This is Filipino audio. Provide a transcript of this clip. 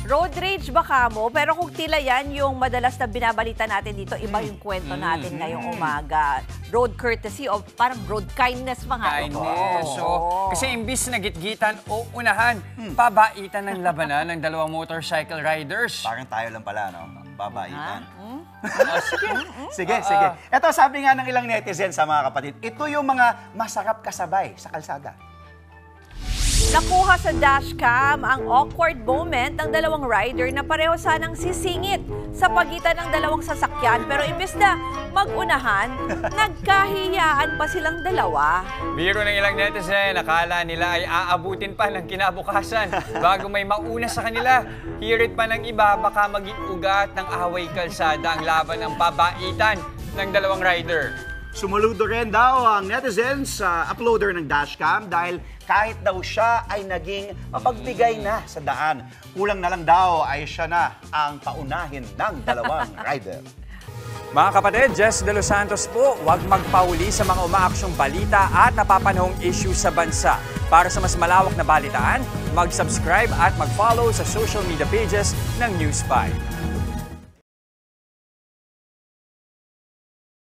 Road rage ba kamo? Pero kung tila yan yung madalas na binabalita natin dito, iba yung kwento natin ngayong umaga. Road courtesy o parang road kindness ba nga? Kindness. So, kasi imbis na gitgitan o unahan, pabaitan ng labanan ng dalawang motorcycle riders. Parang tayo lang pala, no? Babaitan. Sige. Ito, sabi nga ng ilang netizens sa mga kapatid, ito yung mga masarap kasabay sa kalsada. Nakuha sa dashcam ang awkward moment ng dalawang rider na pareho sanang sisingit sa pagitan ng dalawang sasakyan. Pero imbes na mag-unahan, nagkahiyaan pa silang dalawa. Biro ng ilang netizen, akala nila ay aabutin pa ng kinabukasan bago may mauna sa kanila. Hirit pa ng iba, baka maging ugat ng away kalsada ang laban ng pabaitan ng dalawang rider. Sumuludo rin daw ang netizens sa uploader ng dashcam dahil kahit daw siya ay naging mapagbigay na sa daan. Kulang na lang daw ay siya na ang paunahin ng dalawang rider. Mga kapatid, Jess De Los Santos po, huwag magpauli sa mga umaaksyong balita at napapanahong issue sa bansa. Para sa mas malawak na balitaan, mag-subscribe at mag-follow sa social media pages ng News 5.